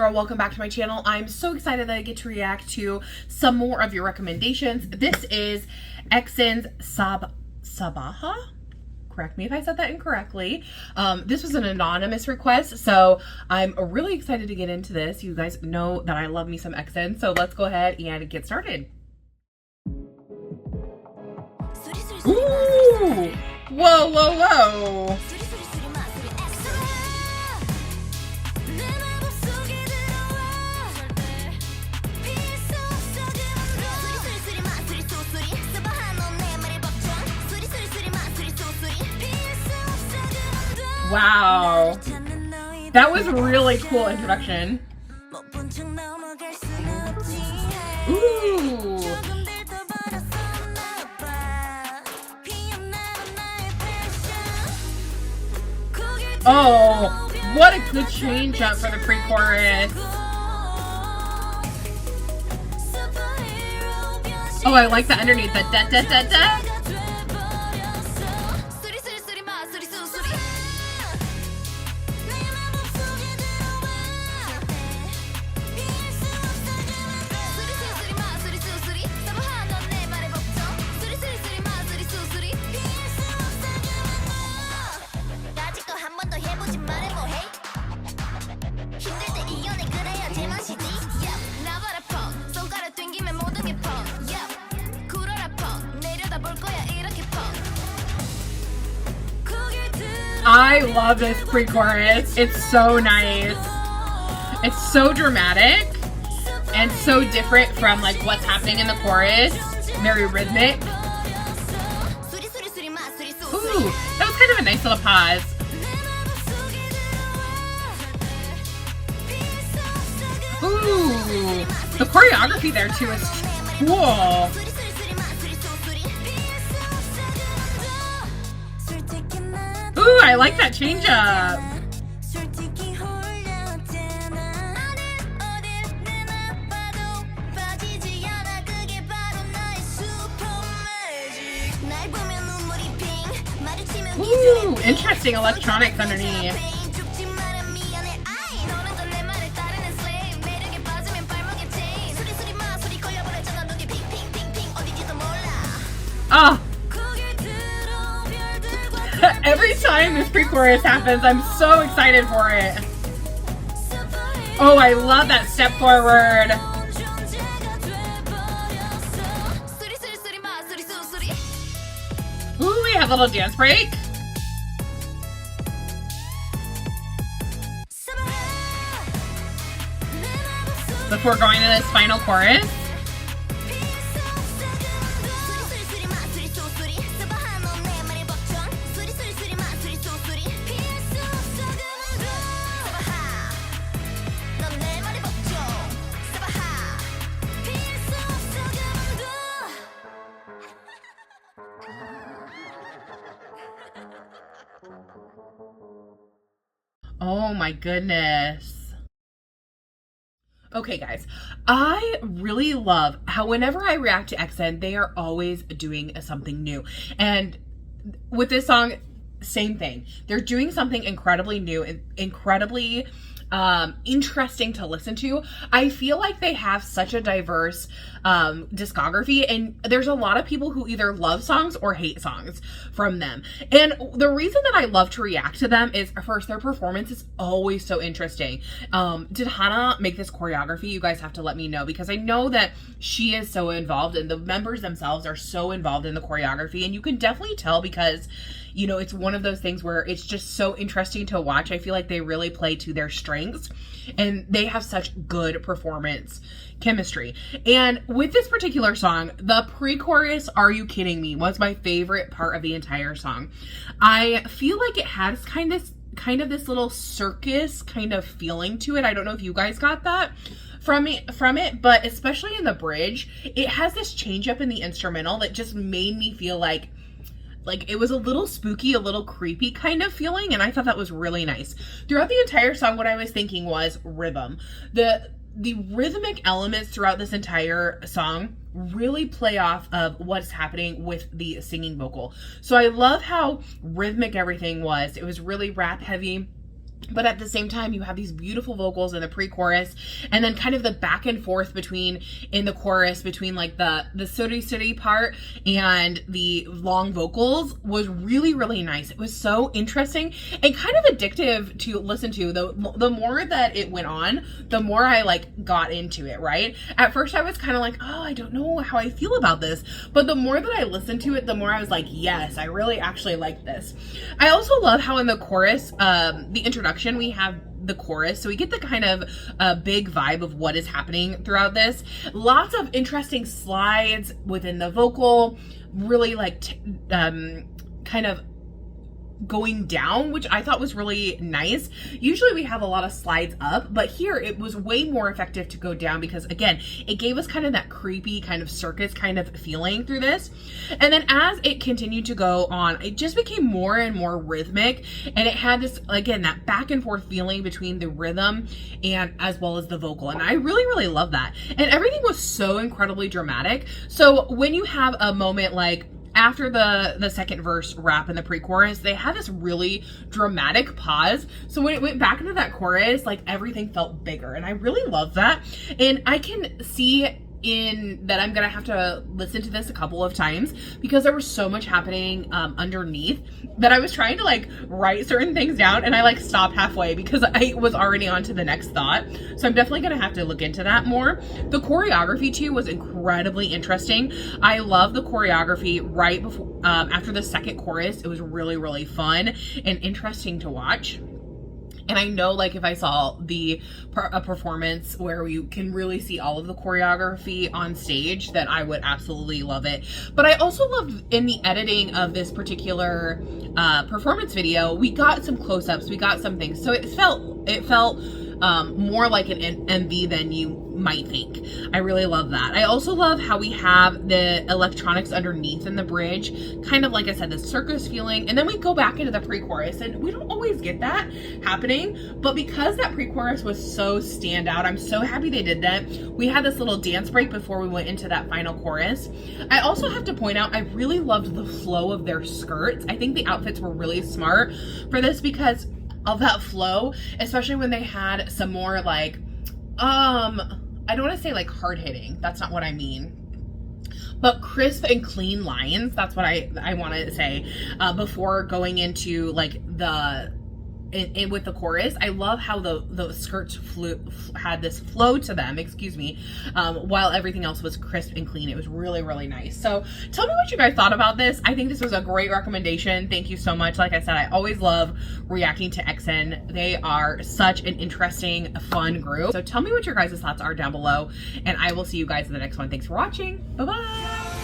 girl, welcome back to my channel. I'm so excited that I get to react to some more of your recommendations. This is EXO's SABAHA. Correct me if I said that incorrectly. This was an anonymous request, so I'm really excited to get into this. You guys know that I love me some EXO, so let's go ahead and get started. Ooh! Whoa, whoa, whoa! Wow, that was a really cool introduction. Ooh. Oh, what a good change up for the pre-chorus. Oh, I like that underneath, the da da da da. I love this pre-chorus. It's so nice. It's so dramatic and so different from like what's happening in the chorus. Very rhythmic. Ooh, that was kind of a nice little pause. Ooh, the choreography there too is cool. Ooh, I like that change up. Ooh, interesting electronics underneath. Oh. Every time this pre-chorus happens, I'm so excited for it. Oh, I love that step forward. Ooh, we have a little dance break. Before going to this final chorus. Oh my goodness. Okay guys, I really love how whenever I react to EXO, they are always doing something new. And with this song, same thing. They're doing something incredibly new and incredibly interesting to listen to. I feel like they have such a diverse discography, and there's a lot of people who either love songs or hate songs from them. And the reason that I love to react to them is, first, their performance is always so interesting. Did Hana make this choreography? You guys have to let me know, because I know that she is so involved and the members themselves are so involved in the choreography, and you can definitely tell because, you know, it's one of those things where it's just so interesting to watch. I feel like they really play to their strengths and they have such good performance chemistry. And with this particular song, the pre-chorus, "Are You Kidding Me?" was my favorite part of the entire song. I feel like it has kind of this little circus kind of feeling to it. I don't know if you guys got that from it, but especially in the bridge, it has this change up in the instrumental that just made me feel like it was a little spooky, a little creepy kind of feeling, and I thought that was really nice. Throughout the entire song, what I was thinking was rhythm. The rhythmic elements throughout this entire song really play off of what's happening with the singing vocal. So I love how rhythmic everything was. It was really rap heavy. But at the same time, you have these beautiful vocals in the pre-chorus, and then kind of the back and forth between, in the chorus, between like the surisuri part and the long vocals was really, really nice. It was so interesting and kind of addictive to listen to. The more that it went on, the more I like got into it, right? At first I was kind of like, oh, I don't know how I feel about this. But the more that I listened to it, the more I was like, yes, I really actually like this. I also love how in the chorus, the introduction, we have the chorus, so we get the kind of big vibe of what is happening throughout this. Lots of interesting slides within the vocal, really like kind of going down, which I thought was really nice. Usually we have a lot of slides up, but here it was way more effective to go down because, again, it gave us kind of that creepy kind of circus kind of feeling through this. And then as it continued to go on, it just became more and more rhythmic, and it had this, again, that back and forth feeling between the rhythm and as well as the vocal. And I really, really love that. And everything was so incredibly dramatic. So when you have a moment like after the second verse rap in the pre-chorus, they had this really dramatic pause. So when it went back into that chorus, like everything felt bigger, and I really love that. And I can see in that I'm gonna have to listen to this a couple of times because there was so much happening underneath that I was trying to like write certain things down, and I like stopped halfway because I was already on to the next thought. So I'm definitely gonna have to look into that more. The choreography too was incredibly interesting. I love the choreography right before after the second chorus. It was really, really fun and interesting to watch. And I know, like, if I saw a performance where you can really see all of the choreography on stage, that I would absolutely love it. But I also loved in the editing of this particular performance video, we got some close-ups, we got some things. So it felt more like an MV than you might think. I really love that. I also love how we have the electronics underneath in the bridge, kind of like I said, the circus feeling, and then we go back into the pre-chorus, and we don't always get that happening, but because that pre-chorus was so standout, I'm so happy they did that. We had this little dance break before we went into that final chorus. I also have to point out, I really loved the flow of their skirts. I think the outfits were really smart for this because of that flow, especially when they had some more like, I don't want to say like hard hitting, that's not what I mean, but crisp and clean lines. That's what I want to say before going into like with the chorus. I love how the skirts had this flow to them, while everything else was crisp and clean. It was really, really nice. So tell me what you guys thought about this. I think this was a great recommendation. Thank you so much. Like I said, I always love reacting to XN. They are such an interesting, fun group. So tell me what your guys' thoughts are down below, and I will see you guys in the next one. Thanks for watching. Bye-bye.